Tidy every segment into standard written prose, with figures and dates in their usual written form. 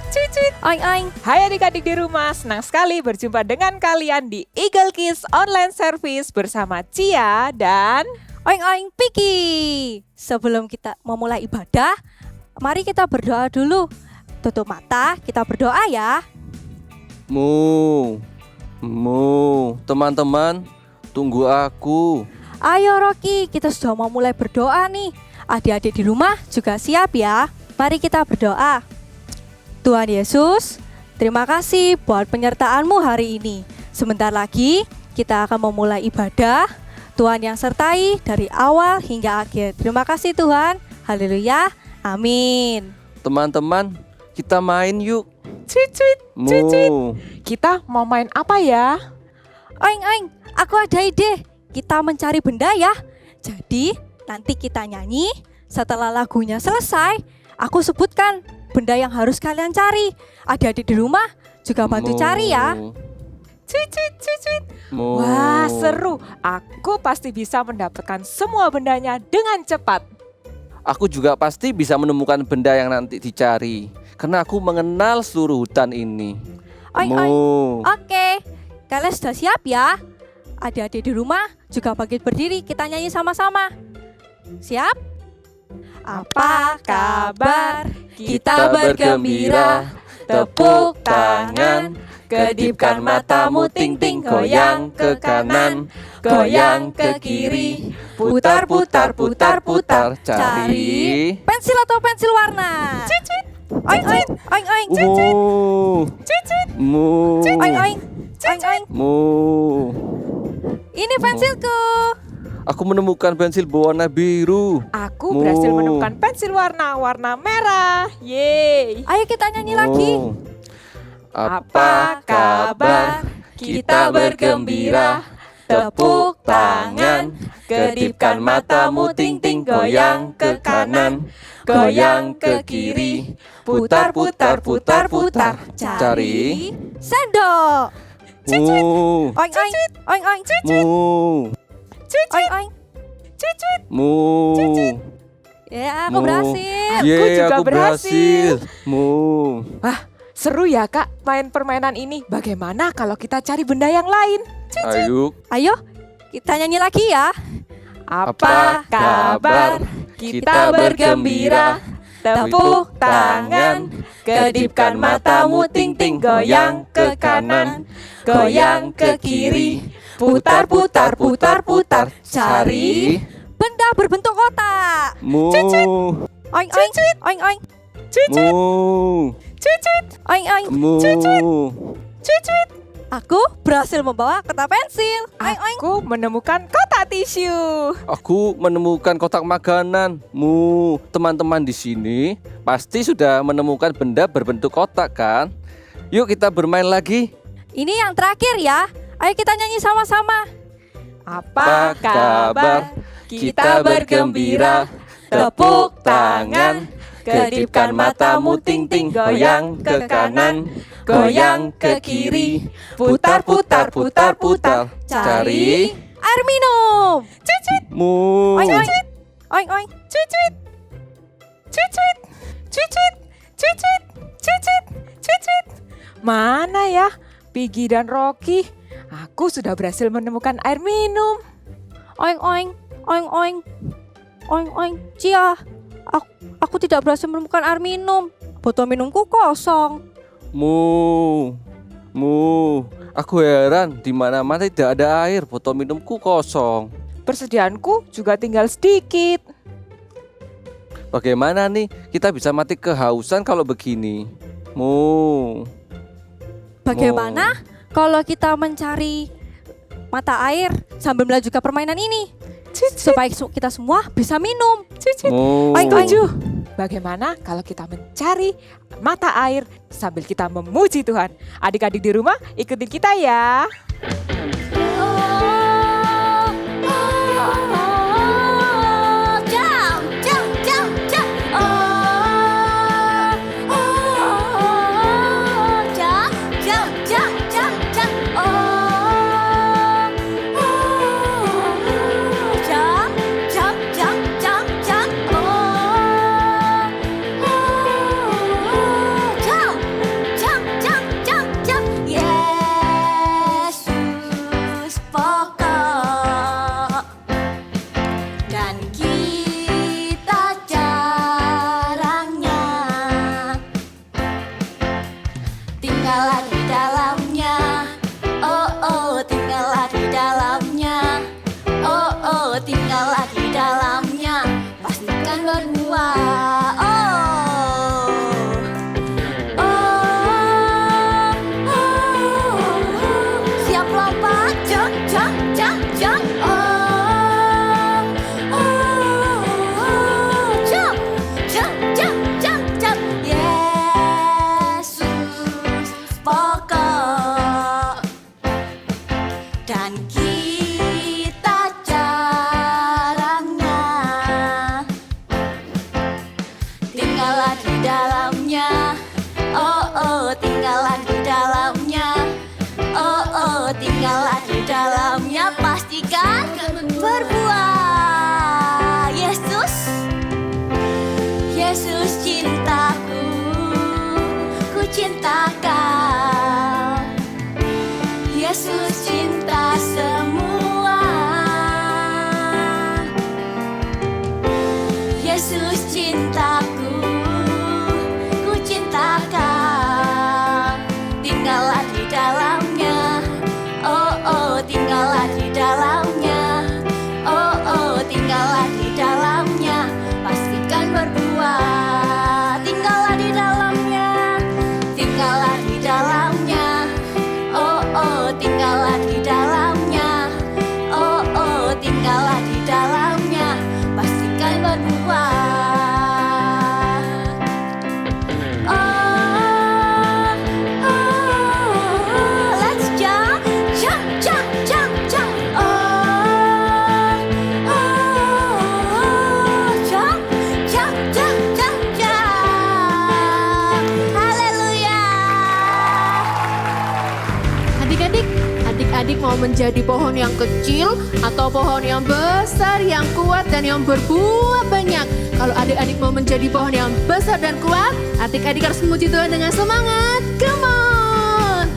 Cucut. Oing oing. Hai adik-adik di rumah, senang sekali berjumpa dengan kalian di Eagle Kids Online Service bersama Cia dan Oing oing Piki. Sebelum kita memulai ibadah, mari kita berdoa dulu. Tutup mata, kita berdoa ya. Teman-teman, tunggu aku. Ayo Rocky, kita sudah mau mulai berdoa nih. Adik-adik di rumah juga siap ya. Mari kita berdoa. Tuhan Yesus, terima kasih buat penyertaan-Mu hari ini. Sebentar lagi kita akan memulai ibadah. Tuhan yang sertai dari awal hingga akhir. Terima kasih Tuhan. Haleluya. Amin. Teman-teman, kita main yuk. Cucut. Mu. Kita mau main apa ya? Oing oing, aku ada ide. Kita mencari benda ya. Jadi nanti kita nyanyi. Setelah lagunya selesai, aku sebutkan benda yang harus kalian cari. Adik-adik di rumah juga bantu cari ya. Cucut. Mu. Wah, seru. Aku pasti bisa mendapatkan semua bendanya dengan cepat. Aku juga pasti bisa menemukan benda yang nanti dicari, karena aku mengenal seluruh hutan ini. Oing oing. Mu. Oke, kalian sudah siap ya? Adik-adik di rumah juga bangkit berdiri, kita nyanyi sama-sama. Siap? Apa kabar? Kita bergembira. Tepuk tangan, kedipkan matamu, ting-ting, goyang ke kanan, goyang ke kiri, putar, putar, putar, putar, cari pensil atau pensil warna. Cucut. Oing oing, oing oing, Cucut. Mu. oing oing, oing oing. Mu. Ini pensilku. Aku menemukan pensil berwarna biru. Aku berhasil menemukan pensil warna merah. Yeay. Ayo kita nyanyi lagi. Apa kabar? Kita bergembira. Tepuk tangan, kedipkan matamu, ting-ting, goyang ke kanan, goyang ke kiri, putar, putar, putar, putar, cari sendok. mu. Oing oing, oing oing, Mu. oing oing. Mu. Ya, aku Mu. berhasil. Aku juga aku berhasil. Mu. Wah, seru ya Kak main permainan ini. Bagaimana kalau kita cari benda yang lain? Ayo. Ayo, kita nyanyi lagi ya. Apa kabar? Kita bergembira. Tepuk tangan, kedipkan matamu, ting-ting, goyang ke kanan, goyang ke kiri, putar, putar, putar, putar, cari Benda berbentuk kotak. Mu. Oing oing, oing oing, cucut, Mu. cucut, oing oing. Mu. cucut. Aku berhasil membawa kotak pensil. Oing oing. Aku menemukan kotak tisu. Aku menemukan kotak makanan. Mu. Teman-teman di sini pasti sudah menemukan benda berbentuk kotak kan? Yuk kita bermain lagi. Ini yang terakhir ya. Ayo kita nyanyi sama-sama. Apa kabar? Kita bergembira. Tepuk tangan, kedipkan matamu, ting-ting, goyang ke kanan, goyang ke kiri, putar, putar, putar, putar, cari Air minum. cucut, Mu. Oing oing, oing oing. cucut, cucut, cucut, cucut, cucut, cucut. Mana ya Piggy dan Rocky? Aku sudah berhasil menemukan air minum. Oing oing, oing oing, oing oing. Cia, aku tidak berhasil menemukan air minum. Botol minumku kosong. Mu. Mu. Aku heran di mana-mana tidak ada air, botol minumku kosong. Persediaanku juga tinggal sedikit. Bagaimana nih kita bisa mati kehausan kalau begini? Mu. Bagaimana kalau kita mencari mata air sambil melanjutkan permainan ini? Supaya kita semua bisa minum. Mu. Oing, oing. Setuju. Bagaimana kalau kita mencari mata air sambil kita memuji Tuhan? Adik-adik di rumah ikutin kita ya. kompak, jump, jump, jump, jump. Oh, oh, oh, jump, jump, jump, jump, jump. Yesus pokok dan kita jarangnya, tinggallah di dalamnya. Oh, oh, tinggallah di dalamnya. Oh, oh, tinggallah di dalamnya. Pastikan berbuah. Yesus, Yesus cintaku, ku cinta kau. Yesus cinta semua. Yesus cintaku, ku cinta kau. Tinggallah di dalamnya. Oh, oh, tinggallah di dalamnya. Oh, oh, tinggallah di dalamnya. Pastikan berbuah. Tinggallah di dalamnya. Tinggallah di dalamnya. Oh, oh, tinggallah di dalamnya. Oh, oh, tinggallah di dalamnya. Pastikan berbuah. Oh, oh, let's jump, jump, jump, jump, jump. Oh, oh, jump, jump, jump, jump, jump. Haleluya. Adik-adik mau menjadi pohon yang kecil atau pohon yang besar, yang kuat dan yang berbuah banyak? Kalau adik-adik mau menjadi pohon yang besar dan kuat, adik-adik harus memuji Tuhan dengan semangat. Come on!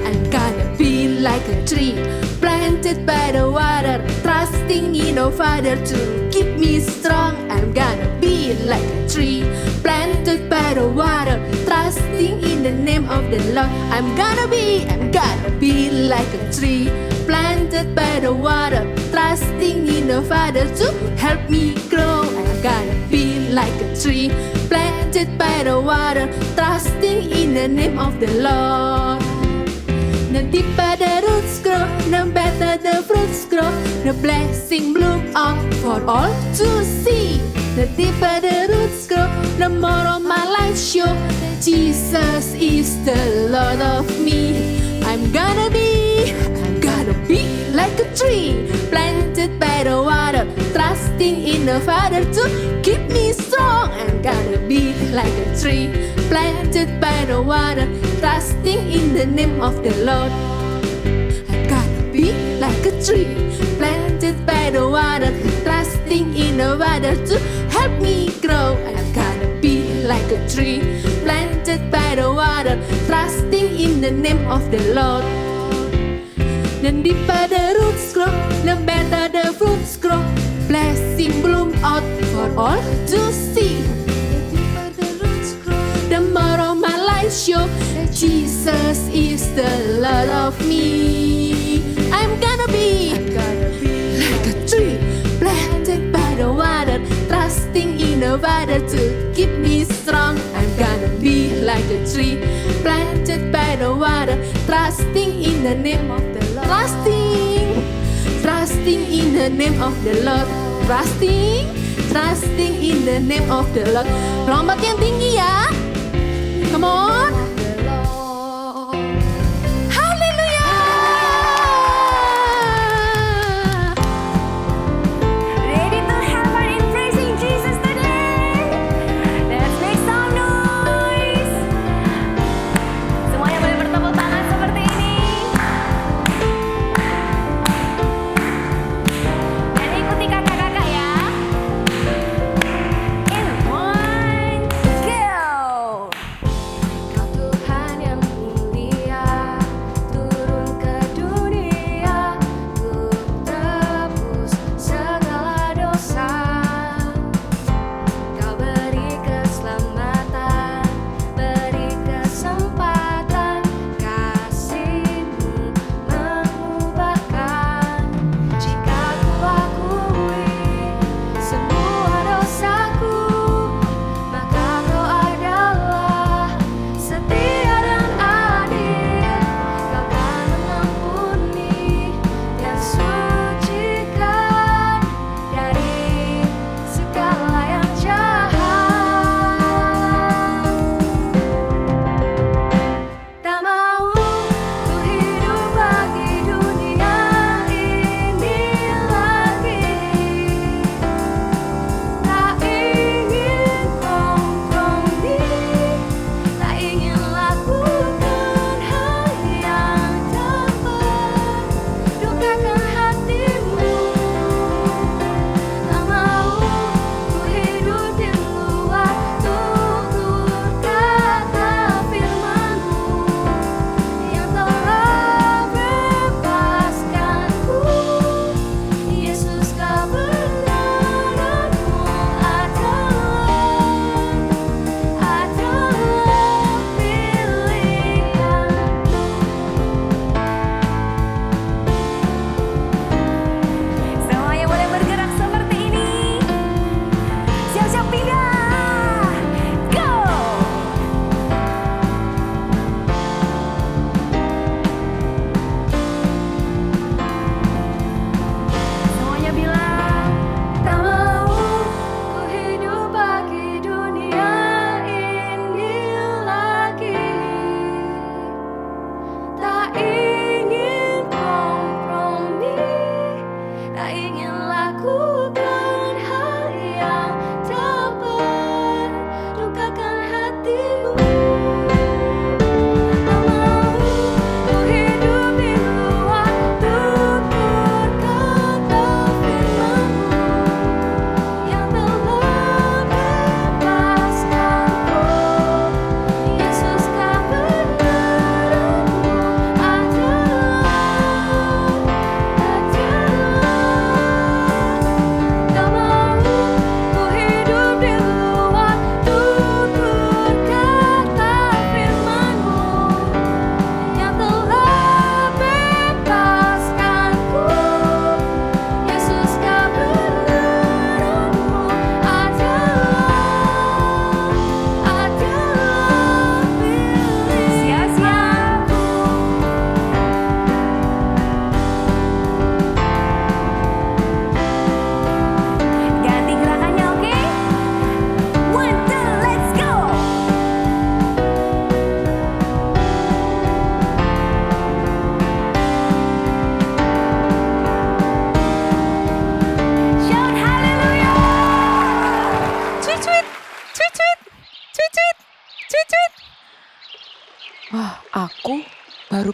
I'm gonna be like a tree planted by the water, trusting in our Father to keep me strong. I'm gonna be like a tree planted by the water, trusting in the name of the Lord. I'm gonna be like a tree planted by the water, trusting in the Father to help me grow. I'm gonna be like a tree planted by the water, trusting in the name of the Lord. The deeper the roots grow, the better the fruits grow. The blessing bloom out for all to see. The deeper the roots grow, the more of my life show that Jesus is the Lord of me. I'm gonna be like a tree planted by the water, trusting in the Father to keep me strong. I'm gonna be like a tree planted by the water, trusting in the name of the Lord. I'm gonna be like a tree planted by the water, trusting in the Father to help me grow. I'm gonna be like a tree planted by the water, trusting in the name of the Lord. The deeper the roots grow, the better the fruits grow. Blessing bloom out for all to see. The deeper the roots grow, the more of my life show that Jesus is the Lord of me. I'm gonna be like a tree planted by the water, trusting in the Father to keep me strong. I'm gonna be like a tree planted by the water, trusting in the name of the Lord. Trusting in the name of the Lord. Trusting in the name of the Lord. Lompat yang tinggi ya. Come on. Ready to have fun in praising Jesus today? Let's make some noise. Semuanya boleh bertepuk tangan seperti ini. Dan ikuti kakak-kakak ya. In one, go.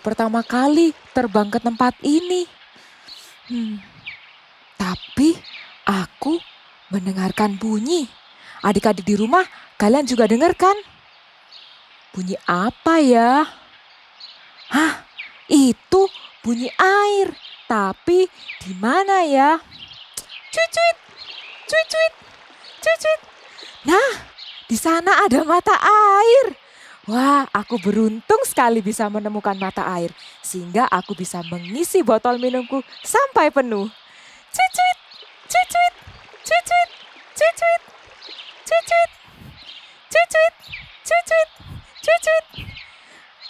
pertama kali terbang ke tempat ini. Tapi aku mendengarkan bunyi. Adik-adik di rumah, kalian juga dengar kan? Bunyi apa ya? Hah, itu bunyi air. Tapi di mana ya? Cuit-cuit, cuit-cuit, cuit-cuit. Nah, di sana ada mata air. Wah, aku beruntung sekali bisa menemukan mata air. Sehingga aku bisa mengisi botol minumku sampai penuh. Cuit-cuit, cuit-cuit, cuit-cuit, cuit-cuit, cuit-cuit, cuit-cuit, cuit-cuit, cuit-cuit.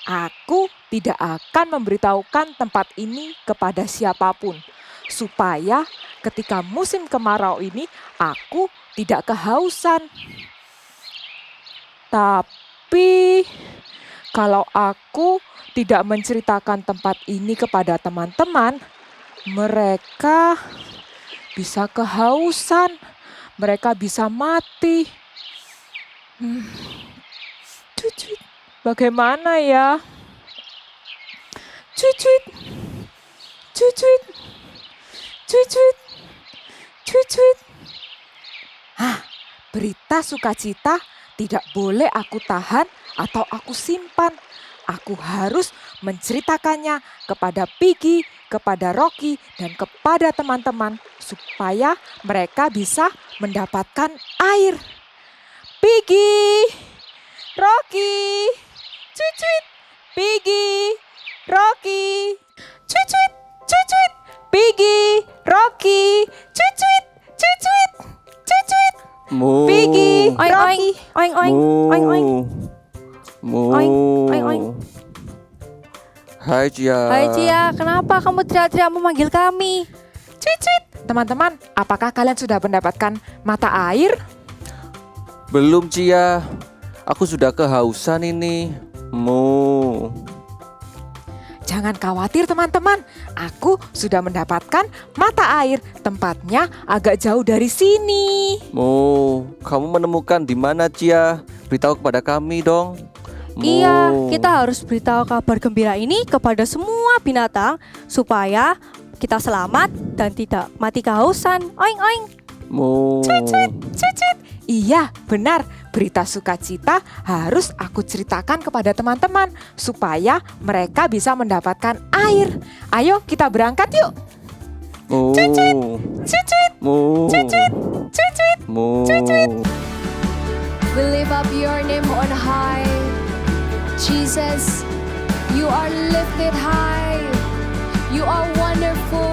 Aku tidak akan memberitahukan tempat ini kepada siapapun. Supaya ketika musim kemarau ini aku tidak kehausan. Tapi kalau aku tidak menceritakan tempat ini kepada teman-teman, mereka bisa kehausan, mereka bisa mati. Cuit-cuit, bagaimana ya? Cuit-cuit, cuit-cuit, cuit-cuit, cuit-cuit. Berita sukacita tidak boleh aku tahan atau aku simpan. Aku harus menceritakannya kepada Piggy, kepada Rocky, dan kepada teman-teman supaya mereka bisa mendapatkan air. Piggy, Rocky, cuit-cuit, Piggy, Rocky, cuit-cuit, cuit-cuit, Piggy, Rocky, cuit-cuit, cuit-cuit, cuit-cuit. Mu. Piggy, Oing, Rocky. oing, oing, oing, oing. Mu. Oing, oing, oing. Hai Cia. Hai Cia, kenapa kamu teriak-teriak memanggil kami? Cuit-cuit. Teman-teman, apakah kalian sudah mendapatkan mata air? Belum Cia. Aku sudah kehausan ini. Mu. Jangan khawatir teman-teman, aku sudah mendapatkan mata air. Tempatnya agak jauh dari sini. Mu, kamu menemukan di mana Cia? Beritahu kepada kami dong. Mu. Iya, kita harus beritahu kabar gembira ini kepada semua binatang supaya kita selamat dan tidak mati kehausan. Oing, oing. Mu. Cuit-cuit, cuit-cuit. Iya, benar. Berita sukacita harus aku ceritakan kepada teman-teman supaya mereka bisa mendapatkan air. Ayo kita berangkat yuk. Mu. Cuit-cuit, cuit-cuit, Mu. cuit-cuit, cuit-cuit. Mu. We lift up your name on high. Jesus, you are lifted high. You are wonderful.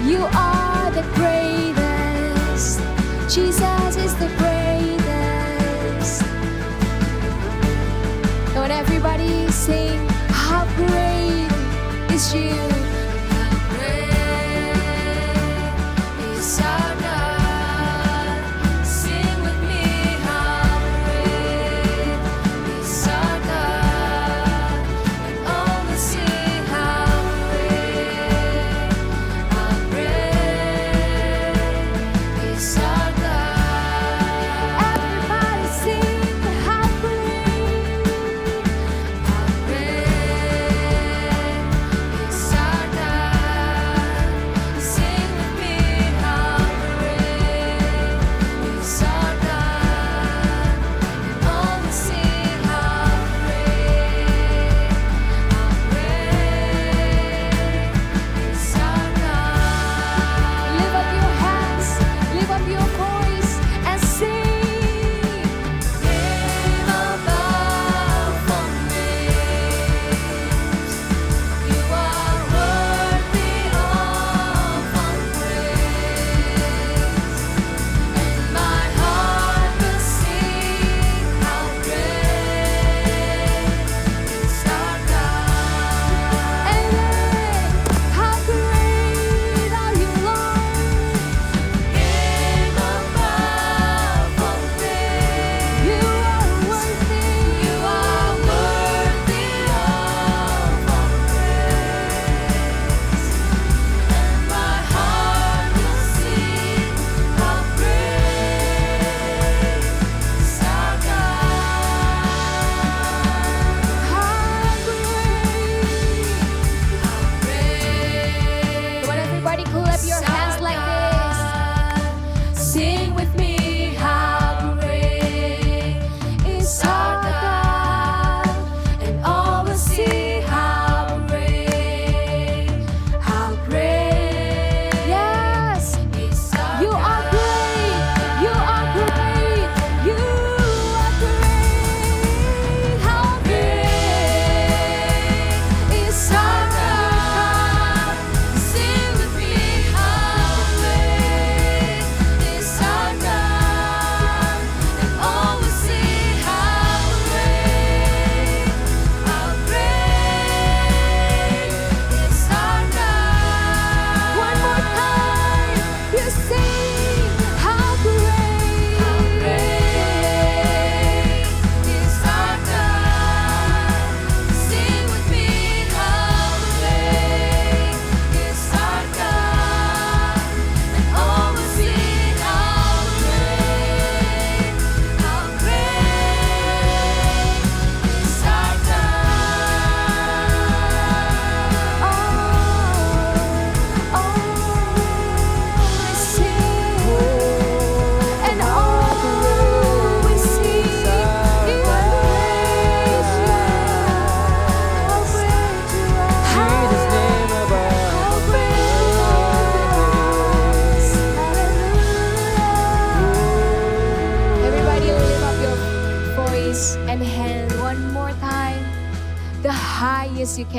You are the greatest. Jesus is the greatest. Don't everybody sing, how great is you. How great is our God. Sing with me, how great is our God. And all will sing, how great is our God. Everybody sing, how great is our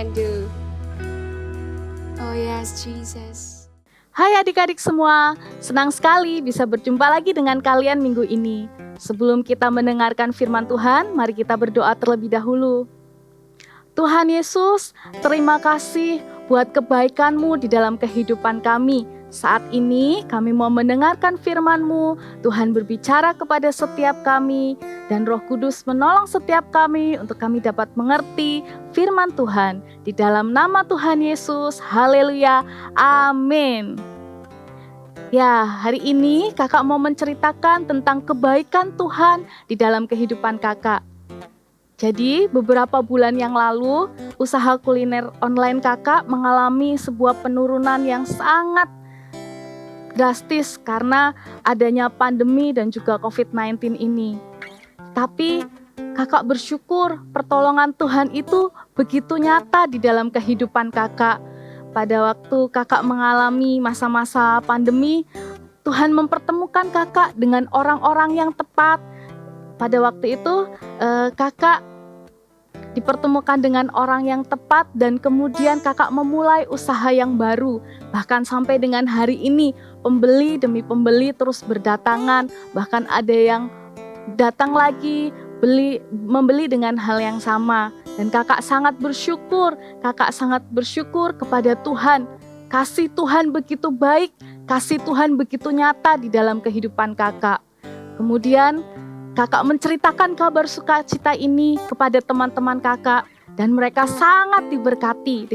can do. Oh yes, Jesus. Hai adik-adik semua, senang sekali bisa berjumpa lagi dengan kalian minggu ini. Sebelum kita mendengarkan firman Tuhan, mari kita berdoa terlebih dahulu. Tuhan Yesus, terima kasih buat kebaikan-Mu di dalam kehidupan kami. Saat ini kami mau mendengarkan firman-Mu, Tuhan berbicara kepada setiap kami, dan Roh Kudus menolong setiap kami untuk kami dapat mengerti firman Tuhan. Di dalam nama Tuhan Yesus, haleluya, amin. Ya, hari ini kakak mau menceritakan tentang kebaikan Tuhan di dalam kehidupan kakak. Jadi, beberapa bulan yang lalu, usaha kuliner online kakak mengalami sebuah penurunan yang sangat drastis karena adanya pandemi dan juga COVID-19 ini. Tapi kakak bersyukur pertolongan Tuhan itu begitu nyata di dalam kehidupan kakak. Pada waktu kakak mengalami masa-masa pandemi, Tuhan mempertemukan kakak dengan orang-orang yang tepat. Pada waktu itu kakak dipertemukan dengan orang yang tepat dan kemudian kakak memulai usaha yang baru. Bahkan sampai dengan hari ini pembeli demi pembeli terus berdatangan, bahkan ada yang datang lagi membeli dengan hal yang sama. Dan kakak sangat bersyukur kepada Tuhan. Kasih Tuhan begitu baik, kasih Tuhan begitu nyata di dalam kehidupan kakak. Kemudian kakak menceritakan kabar sukacita ini kepada teman-teman kakak dan mereka sangat diberkati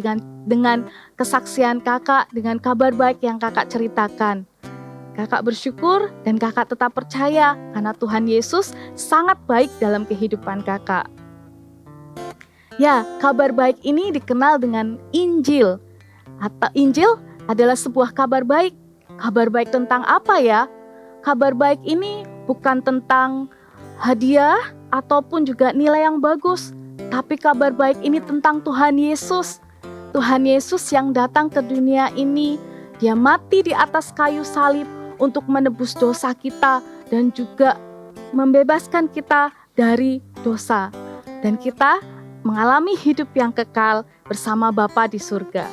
dengan kesaksian kakak, dengan kabar baik yang kakak ceritakan. Kakak bersyukur dan kakak tetap percaya karena Tuhan Yesus sangat baik dalam kehidupan kakak. Ya, kabar baik ini dikenal dengan Injil. Atau Injil adalah sebuah kabar baik. Kabar baik tentang apa ya? Kabar baik ini bukan tentang hadiah ataupun juga nilai yang bagus, tapi kabar baik ini tentang Tuhan Yesus. Tuhan Yesus yang datang ke dunia ini, Dia mati di atas kayu salib untuk menebus dosa kita dan juga membebaskan kita dari dosa. Dan kita mengalami hidup yang kekal bersama Bapa di surga.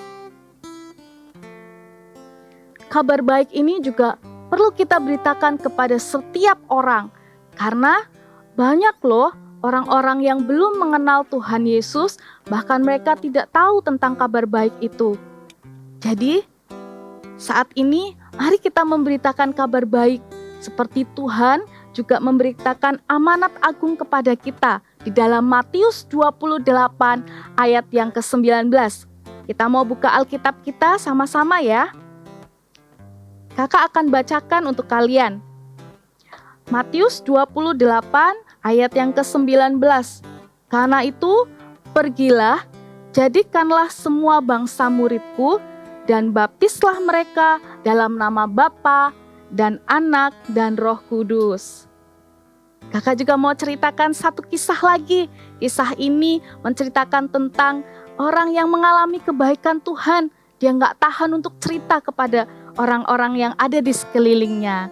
Kabar baik ini juga perlu kita beritakan kepada setiap orang, karena banyak loh orang-orang yang belum mengenal Tuhan Yesus, bahkan mereka tidak tahu tentang kabar baik itu. Jadi, saat ini mari kita memberitakan kabar baik, seperti Tuhan juga memberitakan amanat agung kepada kita di dalam Matius 28 ayat yang ke-19. Kita mau buka Alkitab kita sama-sama ya. Kakak akan bacakan untuk kalian. Matius 28 ayat yang ke-19. Karena itu, pergilah, jadikanlah semua bangsa muridku, dan baptislah mereka dalam nama Bapa dan Anak dan Roh Kudus. Kakak juga mau ceritakan satu kisah lagi. Kisah ini menceritakan tentang orang yang mengalami kebaikan Tuhan. Dia nggak tahan untuk cerita kepada orang-orang yang ada di sekelilingnya.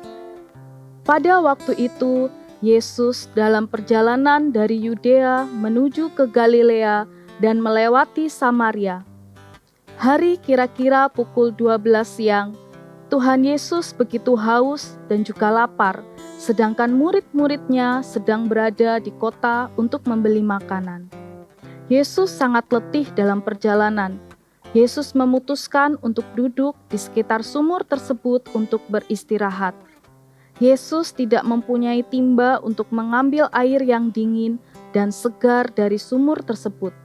Pada waktu itu, Yesus dalam perjalanan dari Yudea menuju ke Galilea dan melewati Samaria. Hari kira-kira pukul 12 siang, Tuhan Yesus begitu haus dan juga lapar, sedangkan murid-muridnya sedang berada di kota untuk membeli makanan. Yesus sangat letih dalam perjalanan. Yesus memutuskan untuk duduk di sekitar sumur tersebut untuk beristirahat. Yesus tidak mempunyai timba untuk mengambil air yang dingin dan segar dari sumur tersebut.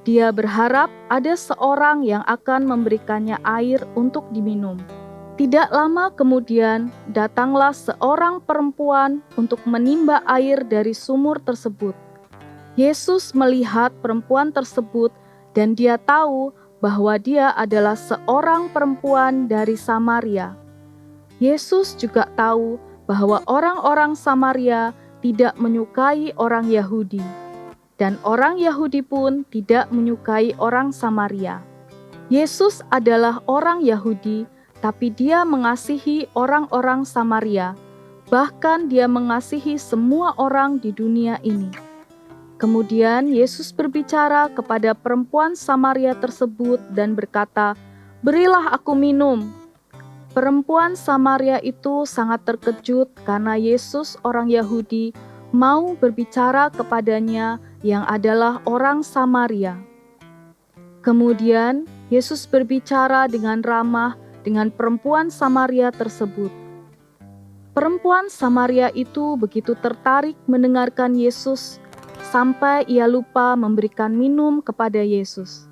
Dia berharap ada seorang yang akan memberikannya air untuk diminum. Tidak lama kemudian, datanglah seorang perempuan untuk menimba air dari sumur tersebut. Yesus melihat perempuan tersebut dan dia tahu bahwa dia adalah seorang perempuan dari Samaria. Yesus juga tahu bahwa orang-orang Samaria tidak menyukai orang Yahudi, dan orang Yahudi pun tidak menyukai orang Samaria. Yesus adalah orang Yahudi, tapi dia mengasihi orang-orang Samaria, bahkan dia mengasihi semua orang di dunia ini. Kemudian Yesus berbicara kepada perempuan Samaria tersebut dan berkata, "Berilah aku minum." Perempuan Samaria itu sangat terkejut karena Yesus orang Yahudi mau berbicara kepadanya yang adalah orang Samaria. Kemudian Yesus berbicara dengan ramah dengan perempuan Samaria tersebut. Perempuan Samaria itu begitu tertarik mendengarkan Yesus sampai ia lupa memberikan minum kepada Yesus.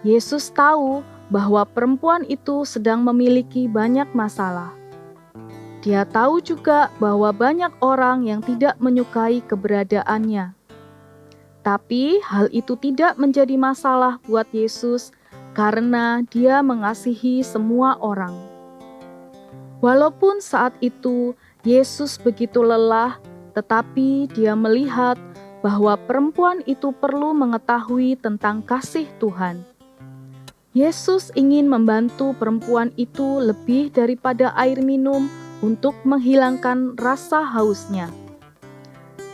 Yesus tahu bahwa perempuan itu sedang memiliki banyak masalah. Dia tahu juga bahwa banyak orang yang tidak menyukai keberadaannya. Tapi hal itu tidak menjadi masalah buat Yesus karena Dia mengasihi semua orang. Walaupun saat itu Yesus begitu lelah, tetapi Dia melihat bahwa perempuan itu perlu mengetahui tentang kasih Tuhan. Yesus ingin membantu perempuan itu lebih daripada air minum untuk menghilangkan rasa hausnya.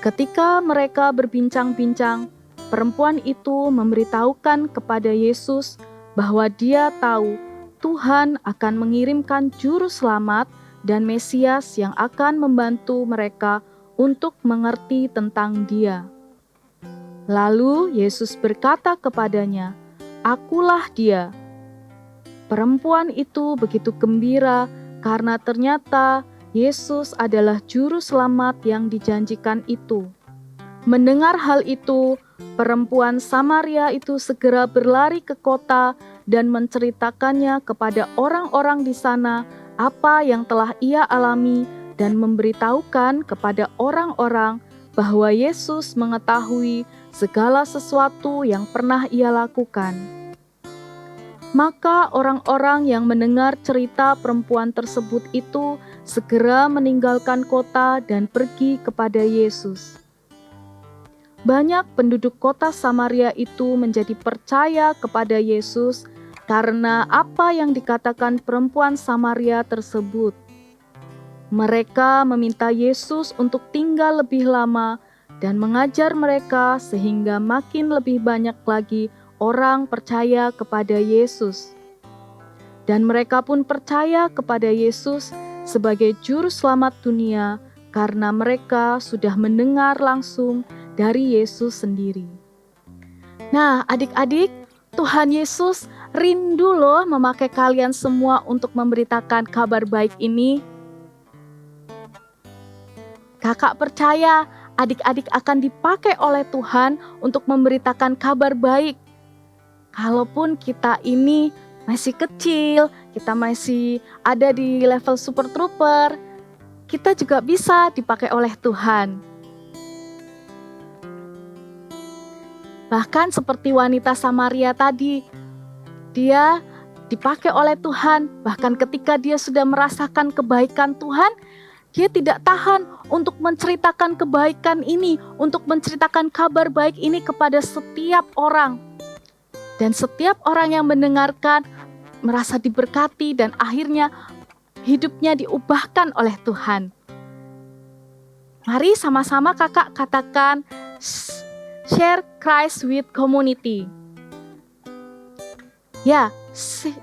Ketika mereka berbincang-bincang, perempuan itu memberitahukan kepada Yesus bahwa dia tahu Tuhan akan mengirimkan juru selamat dan Mesias yang akan membantu mereka untuk mengerti tentang Dia. Lalu Yesus berkata kepadanya, "Akulah Dia." Perempuan itu begitu gembira karena ternyata Yesus adalah juru selamat yang dijanjikan itu. Mendengar hal itu, perempuan Samaria itu segera berlari ke kota dan menceritakannya kepada orang-orang di sana apa yang telah ia alami dan memberitahukan kepada orang-orang bahwa Yesus mengetahui segala sesuatu yang pernah ia lakukan. Maka orang-orang yang mendengar cerita perempuan tersebut itu segera meninggalkan kota dan pergi kepada Yesus. Banyak penduduk kota Samaria itu menjadi percaya kepada Yesus karena apa yang dikatakan perempuan Samaria tersebut. Mereka meminta Yesus untuk tinggal lebih lama dan mengajar mereka sehingga makin lebih banyak lagi orang percaya kepada Yesus. Dan mereka pun percaya kepada Yesus sebagai juru selamat dunia karena mereka sudah mendengar langsung dari Yesus sendiri. Nah, adik-adik, Tuhan Yesus rindu loh memakai kalian semua untuk memberitakan kabar baik ini. Kakak percaya adik-adik akan dipakai oleh Tuhan untuk memberitakan kabar baik. Kalaupun kita ini masih kecil, kita masih ada di level super trooper, kita juga bisa dipakai oleh Tuhan. Bahkan seperti wanita Samaria tadi, dia dipakai oleh Tuhan. Bahkan ketika dia sudah merasakan kebaikan Tuhan, dia tidak tahan untuk menceritakan kebaikan ini, untuk menceritakan kabar baik ini kepada setiap orang. Dan setiap orang yang mendengarkan merasa diberkati dan akhirnya hidupnya diubahkan oleh Tuhan. Mari sama-sama kakak katakan, share Christ with community. Ya,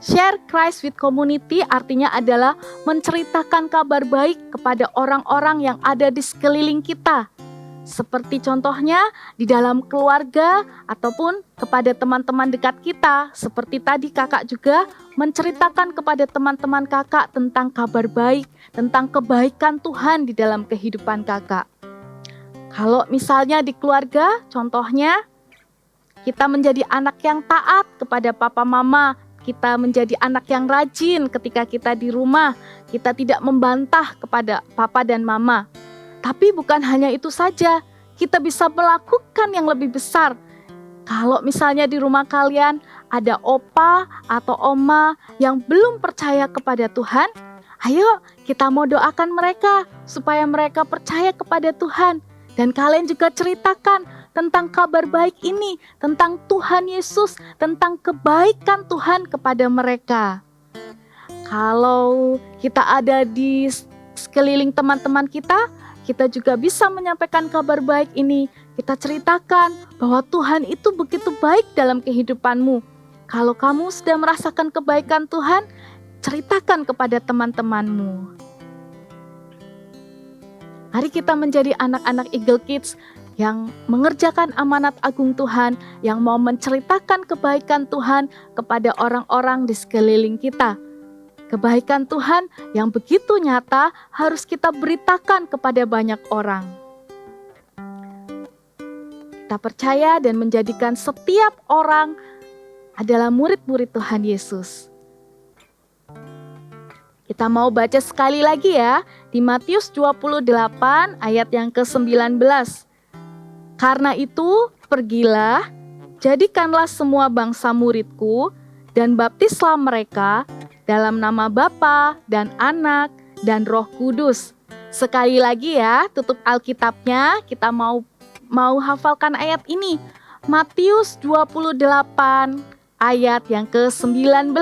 share Christ with community artinya adalah menceritakan kabar baik kepada orang-orang yang ada di sekeliling kita. Seperti contohnya di dalam keluarga ataupun kepada teman-teman dekat kita. Seperti tadi kakak juga menceritakan kepada teman-teman kakak tentang kabar baik, tentang kebaikan Tuhan di dalam kehidupan kakak. Kalau misalnya di keluarga, contohnya kita menjadi anak yang taat kepada papa mama, kita menjadi anak yang rajin ketika kita di rumah, kita tidak membantah kepada papa dan mama. Tapi bukan hanya itu saja, kita bisa melakukan yang lebih besar. Kalau misalnya di rumah kalian ada opa atau oma yang belum percaya kepada Tuhan, ayo kita mau doakan mereka supaya mereka percaya kepada Tuhan. Dan kalian juga ceritakan tentang kabar baik ini, tentang Tuhan Yesus, tentang kebaikan Tuhan kepada mereka. Kalau kita ada di sekeliling teman-teman kita juga bisa menyampaikan kabar baik ini kita ceritakan bahwa Tuhan itu begitu baik dalam kehidupanmu. Kalau kamu sudah merasakan kebaikan Tuhan, ceritakan kepada teman-temanmu. Mari kita menjadi anak-anak Eagle Kids yang mengerjakan amanat agung Tuhan, yang mau menceritakan kebaikan Tuhan kepada orang-orang di sekeliling kita. Kebaikan Tuhan yang begitu nyata harus kita beritakan kepada banyak orang. Kita percaya dan menjadikan setiap orang adalah murid-murid Tuhan Yesus. Kita mau baca sekali lagi ya, di Matius 28 ayat yang ke-19. Karena itu, pergilah, jadikanlah semua bangsa muridku, dan baptislah mereka dalam nama Bapa dan Anak dan Roh Kudus. Sekali lagi ya, tutup Alkitabnya, kita mau hafalkan ayat ini. Matius 28 ayat yang ke-19.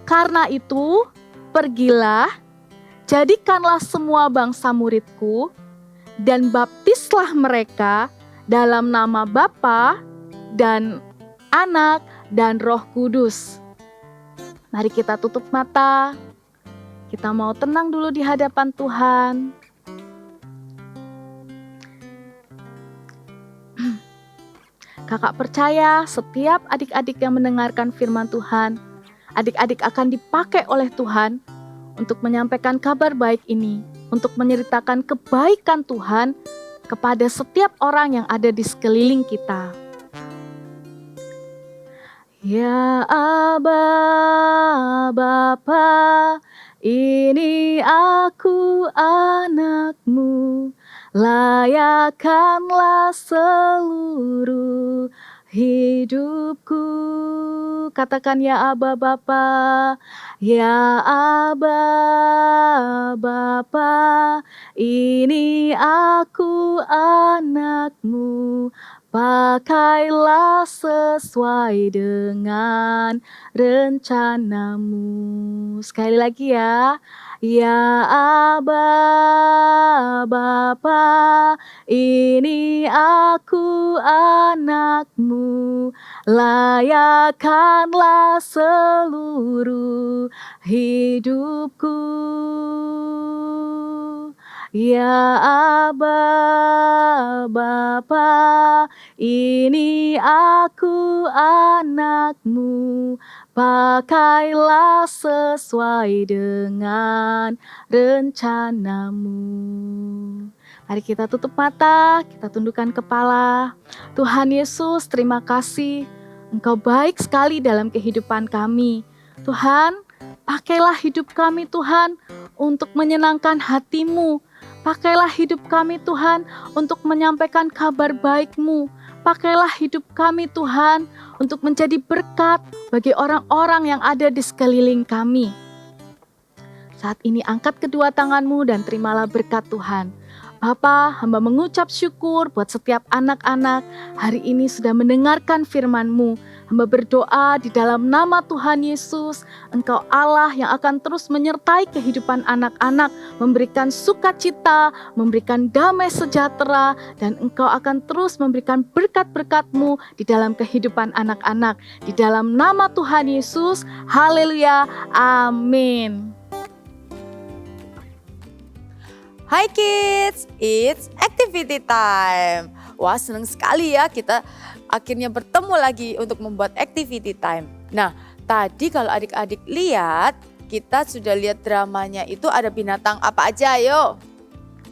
Karena itu, pergilah, jadikanlah semua bangsa muridku, dan baptislah mereka dalam nama Bapa dan Anak dan Roh Kudus. Mari kita tutup mata. Kita mau tenang dulu di hadapan Tuhan. Kakak percaya setiap adik-adik yang mendengarkan firman Tuhan, adik-adik akan dipakai oleh Tuhan untuk menyampaikan kabar baik ini, untuk menceritakan kebaikan Tuhan kepada setiap orang yang ada di sekeliling kita. Ya Aba, Bapa, ini aku anakmu, layakkanlah seluruh hidupku. Katakan ya Aba Bapa, ya Aba Bapa, ini aku anakmu, pakailah sesuai dengan rencanamu. Sekali lagi ya. Ya Aba Bapa, ini aku anakmu, layakkanlah seluruh hidupku. Ya Aba Bapa, ini aku anakmu, pakailah sesuai dengan rencanamu. Mari kita tutup mata, kita tundukkan kepala. Tuhan Yesus, terima kasih. Engkau baik sekali dalam kehidupan kami. Tuhan, pakailah hidup kami Tuhan untuk menyenangkan hati-Mu. Pakailah hidup kami Tuhan untuk menyampaikan kabar baik-Mu. Pakailah hidup kami Tuhan untuk menjadi berkat bagi orang-orang yang ada di sekeliling kami. Saat ini angkat kedua tanganmu dan terimalah berkat Tuhan. Bapa, hamba mengucap syukur buat setiap anak-anak hari ini sudah mendengarkan firman-Mu. Hamba berdoa di dalam nama Tuhan Yesus, Engkau Allah yang akan terus menyertai kehidupan anak-anak, memberikan sukacita, memberikan damai sejahtera, dan Engkau akan terus memberikan berkat-berkat-Mu di dalam kehidupan anak-anak. Di dalam nama Tuhan Yesus, haleluya, amin. Hai kids, it's activity time. Wah, senang sekali ya kita akhirnya bertemu lagi untuk membuat activity time. Nah, tadi kalau adik-adik lihat, kita sudah lihat dramanya itu ada binatang apa aja, ayo.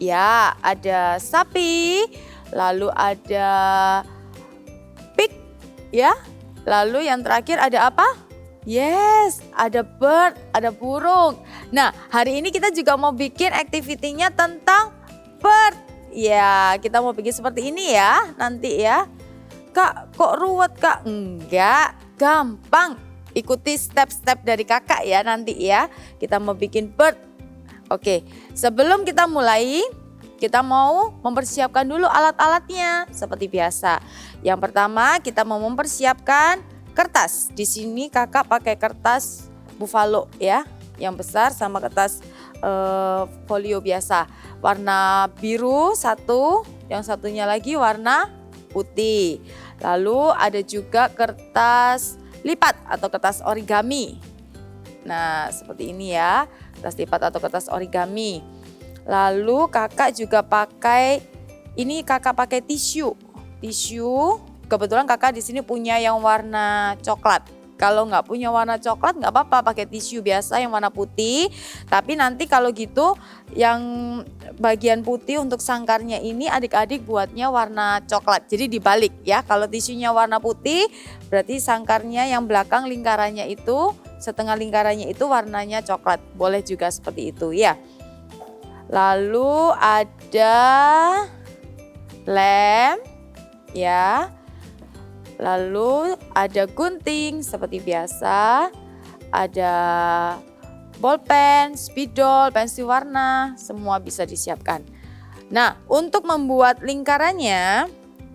Ya, ada sapi, lalu ada pig, ya. Lalu yang terakhir ada apa? Yes, ada bird, ada burung. Nah, hari ini kita juga mau bikin aktivitinya tentang bird. Ya, kita mau bikin seperti ini ya, nanti ya. Kak, kok ruwet Kak? Enggak, gampang. Ikuti step-step dari kakak ya nanti ya. Kita mau bikin bird. Oke, sebelum kita mulai, kita mau mempersiapkan dulu alat-alatnya seperti biasa. Yang pertama, kita mau mempersiapkan kertas. Di sini kakak pakai kertas buffalo ya, yang besar sama kertas folio biasa. Warna biru 1, yang satunya lagi warna putih. Lalu ada juga kertas lipat atau kertas origami. Nah, seperti ini ya, kertas lipat atau kertas origami. Lalu kakak juga pakai, ini kakak pakai tisu. Tisu, kebetulan kakak di sini punya yang warna coklat. Kalau nggak punya warna coklat nggak apa-apa, pakai tisu biasa yang warna putih. Tapi nanti kalau gitu yang bagian putih untuk sangkarnya ini adik-adik buatnya warna coklat. Jadi dibalik ya, kalau tisunya warna putih berarti sangkarnya yang belakang lingkarannya itu, setengah lingkarannya itu warnanya coklat. Boleh juga seperti itu ya. Lalu ada lem ya. Lalu ada gunting seperti biasa, ada bolpen, spidol, pensil warna, semua bisa disiapkan. Nah, untuk membuat lingkarannya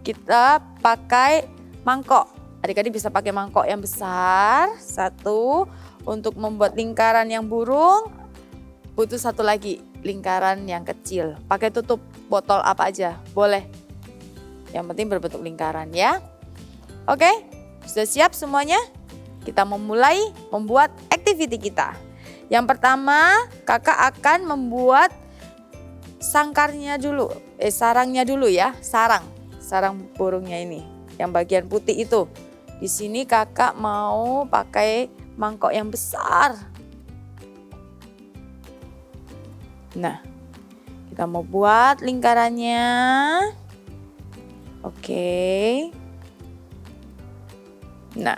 kita pakai mangkok. Adik-adik bisa pakai mangkok yang besar, satu. Untuk membuat lingkaran yang burung, butuh satu lagi, lingkaran yang kecil. Pakai tutup botol apa aja, boleh. Yang penting berbentuk lingkaran ya. Oke, sudah siap semuanya? Kita memulai membuat activity kita. Yang pertama, kakak akan membuat sangkarnya dulu, sarangnya dulu ya, sarang burungnya ini, yang bagian putih itu. Di sini kakak mau pakai mangkok yang besar. Nah, kita mau buat lingkarannya. Oke. Nah,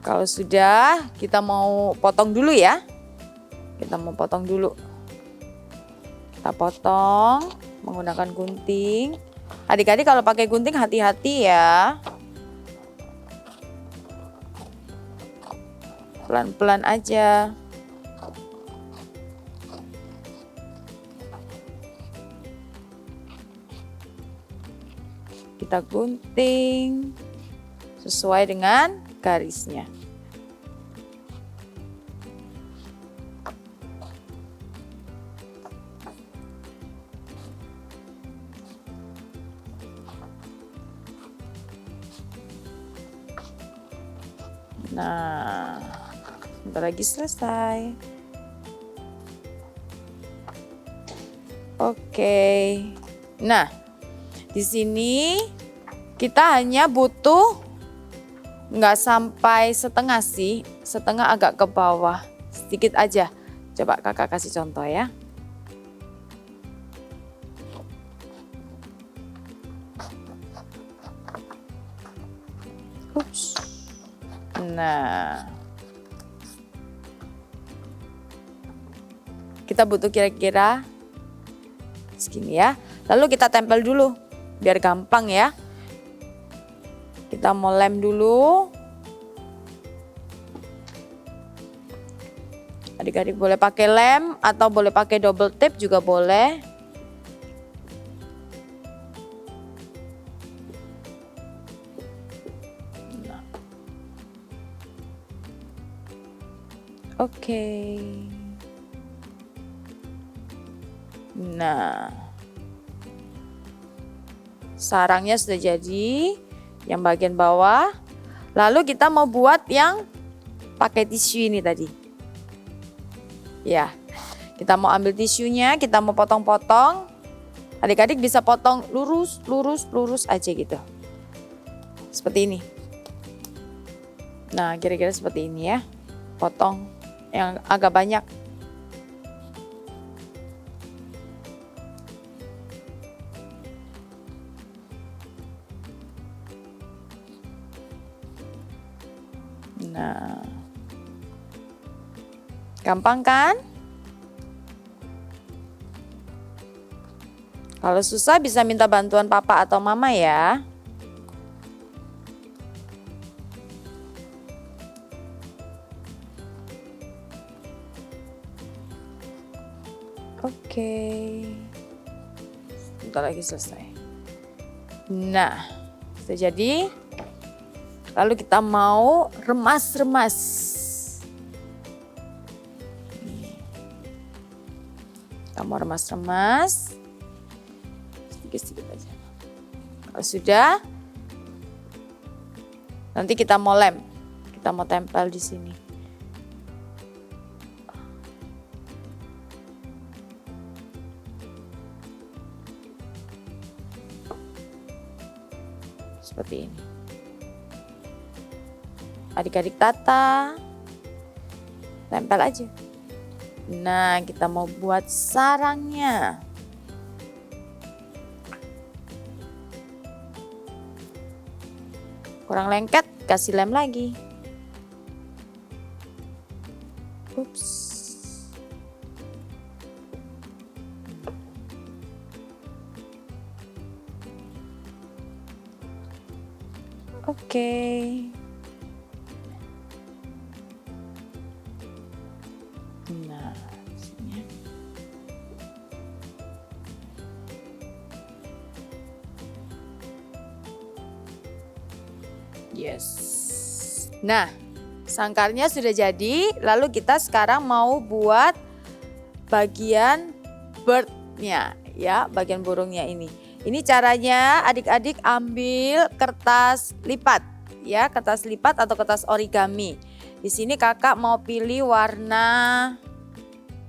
kalau sudah kita mau potong dulu ya. Kita mau potong dulu. Kita potong menggunakan gunting. Adik-adik kalau pakai gunting hati-hati ya. Pelan-pelan aja. Kita gunting sesuai dengan garisnya. Nah, sebentar lagi selesai. Oke. Nah, di sini kita hanya butuh nggak sampai setengah sih, setengah agak ke bawah, sedikit aja. Coba kakak kasih contoh ya. Ups. Nah, kita butuh kira-kira segini ya. Lalu kita tempel dulu biar gampang ya. Kita mau lem dulu. Adik-adik boleh pakai lem atau boleh pakai double tape juga boleh. Nah. Oke. Nah. Sarangnya sudah jadi. Yang bagian bawah. Lalu kita mau buat yang pakai tisu ini tadi. Ya, kita mau ambil tisunya, kita mau potong-potong. Adik-adik bisa potong lurus aja gitu. Seperti ini. Nah, kira-kira seperti ini ya. Potong yang agak banyak. Nah, gampang kan? Kalau susah bisa minta bantuan papa atau mama ya. Oke. Bentar lagi selesai. Nah, sudah jadi. Lalu kita mau remas-remas. Kamu remas-remas. Sedikit-sedikit aja. Kalau sudah, nanti kita mau lem. Kita mau tempel di sini. Seperti ini. Adik-adik tata, tempel aja. Nah, kita mau buat sarangnya. Kurang lengket, kasih lem lagi. Ups. Oke. Nah, sini. Yes. Nah, sangkarnya sudah jadi. Lalu kita sekarang mau buat bagian birdnya, ya, bagian burungnya ini. Ini caranya adik-adik ambil kertas lipat, ya, kertas lipat atau kertas origami. Di sini kakak mau pilih warna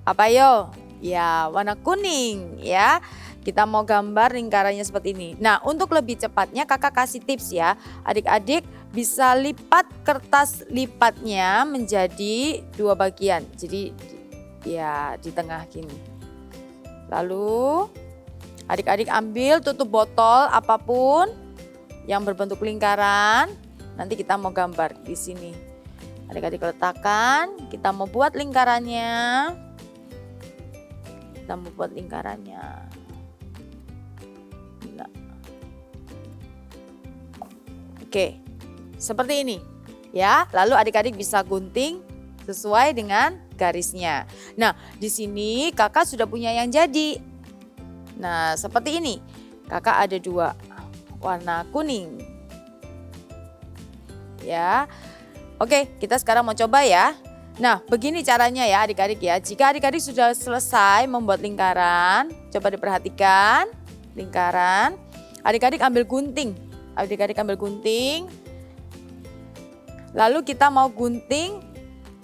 apa yo? Ya, warna kuning, ya. Kita mau gambar lingkarannya seperti ini. Nah, untuk lebih cepatnya kakak kasih tips ya. Adik-adik bisa lipat kertas lipatnya menjadi 2 bagian. Jadi ya di tengah gini. Lalu adik-adik ambil tutup botol apapun yang berbentuk lingkaran. Nanti kita mau gambar di sini. Adik-adik letakkan, kita mau buat lingkarannya. Kita mau buat lingkarannya. Nah. Oke, seperti ini. Ya, lalu adik-adik bisa gunting sesuai dengan garisnya. Nah, di sini kakak sudah punya yang jadi. Nah, seperti ini. Kakak ada 2 warna kuning. Ya. Oke, kita sekarang mau coba ya. Nah, begini caranya ya adik-adik ya. Jika adik-adik sudah selesai membuat lingkaran, coba diperhatikan lingkaran. Adik-adik ambil gunting. Adik-adik ambil gunting. Lalu kita mau gunting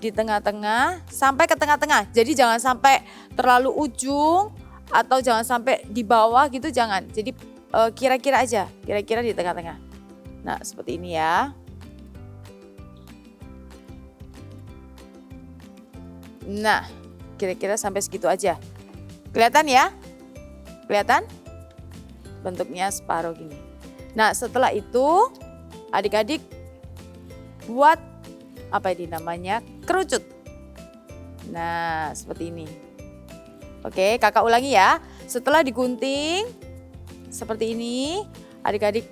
di tengah-tengah sampai ke tengah-tengah. Jadi jangan sampai terlalu ujung atau jangan sampai di bawah gitu, jangan. Jadi kira-kira aja, kira-kira di tengah-tengah. Nah, seperti ini ya. Nah, kira-kira sampai segitu aja. Kelihatan ya? Kelihatan? Bentuknya separuh gini. Nah, setelah itu adik-adik buat apa ini namanya? Kerucut. Nah, seperti ini. Oke, kakak ulangi ya. Setelah digunting seperti ini, adik-adik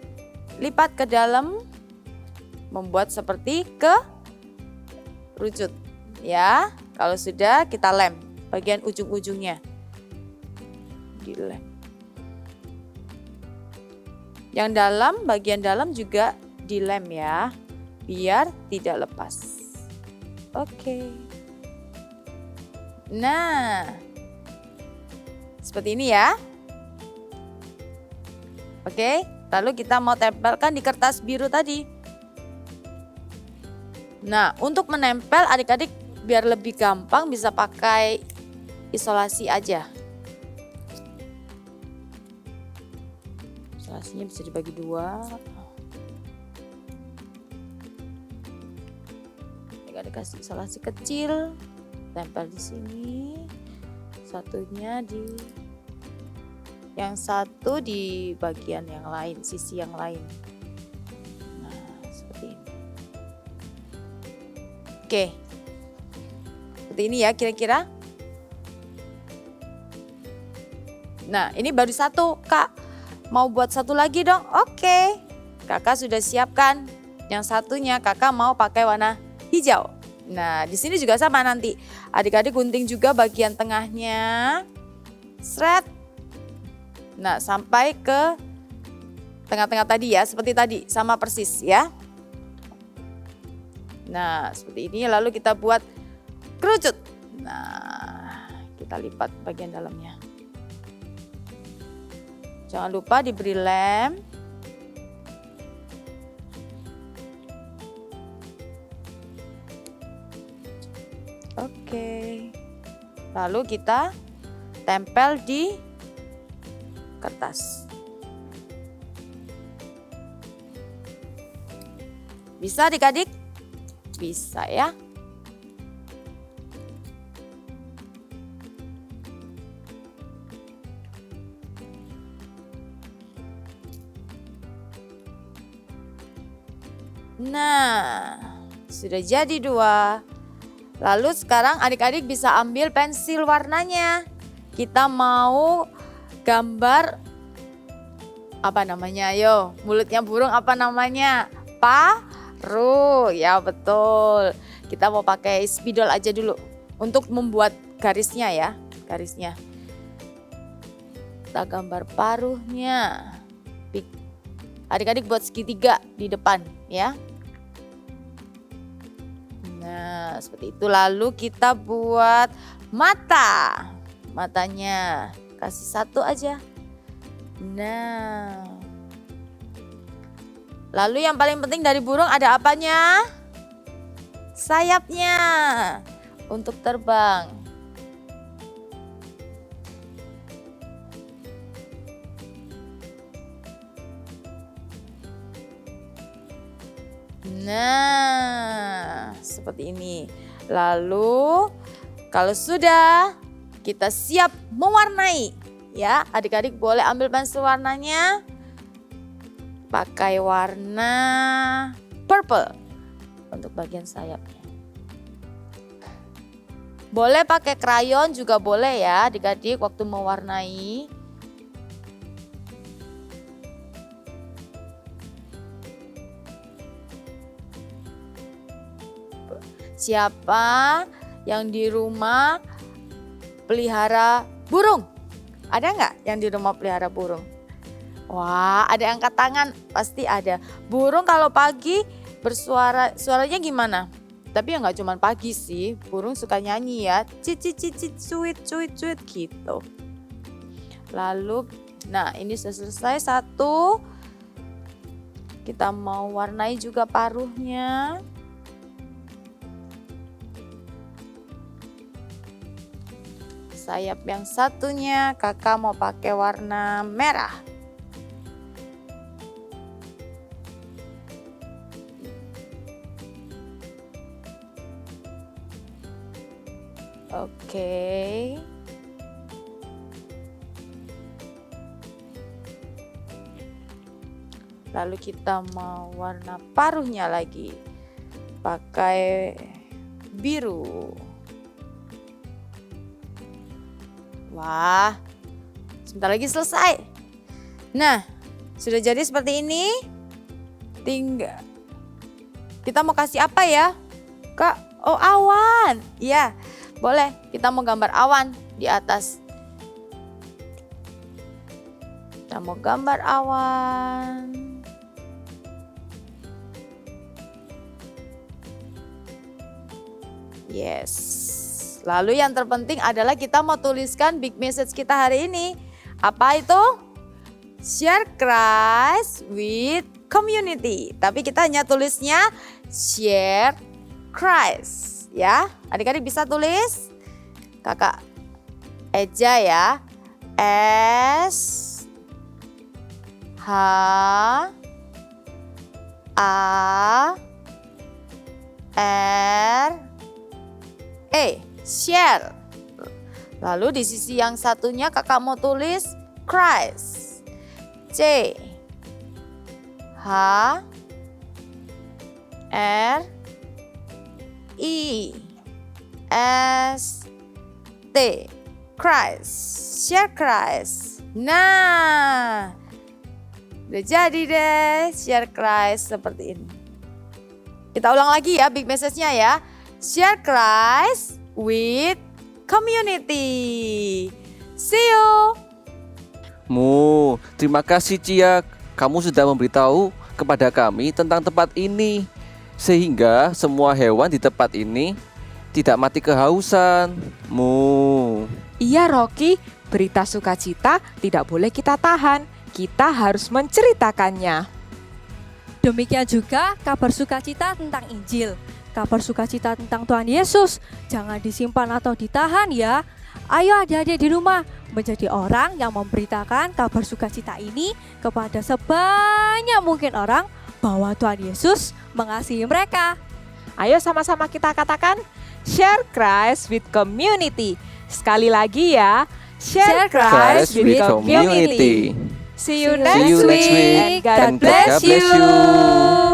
lipat ke dalam membuat seperti kerucut. Ya, kalau sudah kita lem bagian ujung-ujungnya. Dilem. Yang dalam, bagian dalam juga dilem ya, biar tidak lepas. Oke. Nah, seperti ini ya. Oke, lalu kita mau tempelkan di kertas biru tadi. Nah, untuk menempel adik-adik biar lebih gampang bisa pakai isolasi aja. Isolasinya bisa dibagi 2. Adik-adik kasih isolasi kecil, tempel di sini. Satunya di yang satu di bagian yang lain, sisi yang lain. Nah, seperti ini. Oke. Seperti ini ya kira-kira. Nah, ini baru 1, Kak. Mau buat 1 lagi dong? Oke. Kakak sudah siapkan. Yang satunya kakak mau pakai warna hijau. Nah, di sini juga sama nanti. Adik-adik gunting juga bagian tengahnya. Sret. Nah, sampai ke tengah-tengah tadi ya, seperti tadi, sama persis ya. Nah, seperti ini lalu kita buat kerucut. Nah, kita lipat bagian dalamnya. Jangan lupa diberi lem. Oke. Lalu kita tempel di kertas. Bisa adik-adik? Bisa ya. Nah, sudah jadi 2. Lalu sekarang adik-adik bisa ambil pensil warnanya. Kita mau gambar apa namanya? Ayo, mulutnya burung apa namanya? Paruh. Ya betul. Kita mau pakai spidol aja dulu untuk membuat garisnya ya, garisnya. Kita gambar paruhnya. Adik-adik buat segitiga di depan ya. Nah, seperti itu. Lalu kita buat mata. Matanya kasih 1 aja. Nah. Lalu yang paling penting dari burung ada apanya? Sayapnya untuk terbang. Nah, seperti ini. Lalu kalau sudah kita siap mewarnai ya, adik-adik boleh ambil pensil warnanya. Pakai warna purple untuk bagian sayapnya. Boleh pakai krayon juga boleh ya adik-adik waktu mewarnai. Siapa yang di rumah pelihara burung? Ada nggak yang di rumah pelihara burung? Wah, ada yang angkat tangan, pasti ada. Burung kalau pagi bersuara, suaranya gimana? Tapi ya nggak cuma pagi sih, burung suka nyanyi ya, cicit cicit cuit cuit cuit gitu. Lalu, nah ini sudah selesai 1. Kita mau warnai juga paruhnya. Sayap yang satunya kakak mau pakai warna merah. Oke. Lalu kita mau warna paruhnya lagi. Pakai biru. Wah, sebentar lagi selesai. Nah, sudah jadi seperti ini. Tinggal kita mau kasih apa ya? Kak, oh awan. Iya, boleh. Kita mau gambar awan di atas. Kita mau gambar awan. Yes. Lalu yang terpenting adalah kita mau tuliskan big message kita hari ini. Apa itu? Share Christ with community. Tapi kita hanya tulisnya share Christ. Ya, adik-adik bisa tulis? Kakak Eja ya. S H A R E. Share. Lalu di sisi yang satunya kakak mau tulis Christ. C H R I S T. Christ. Share Christ. Nah, udah jadi deh share Christ seperti ini. Kita ulang lagi ya big message-nya ya. Share Christ with community. See you. Terima kasih Cia. Kamu sudah memberitahu kepada kami tentang tempat ini. Sehingga semua hewan di tempat ini tidak mati kehausan. Iya Rocky, berita sukacita tidak boleh kita tahan. kita harus menceritakannya. Demikian juga kabar sukacita tentang Injil, kabar sukacita tentang Tuhan Yesus. Jangan disimpan atau ditahan ya. Ayo adik-adik di rumah menjadi orang yang memberitakan kabar sukacita ini kepada sebanyak mungkin orang bahwa Tuhan Yesus mengasihi mereka. Ayo sama-sama kita katakan, share Christ with community. Sekali lagi ya, share Christ with community. See you next week. God bless you.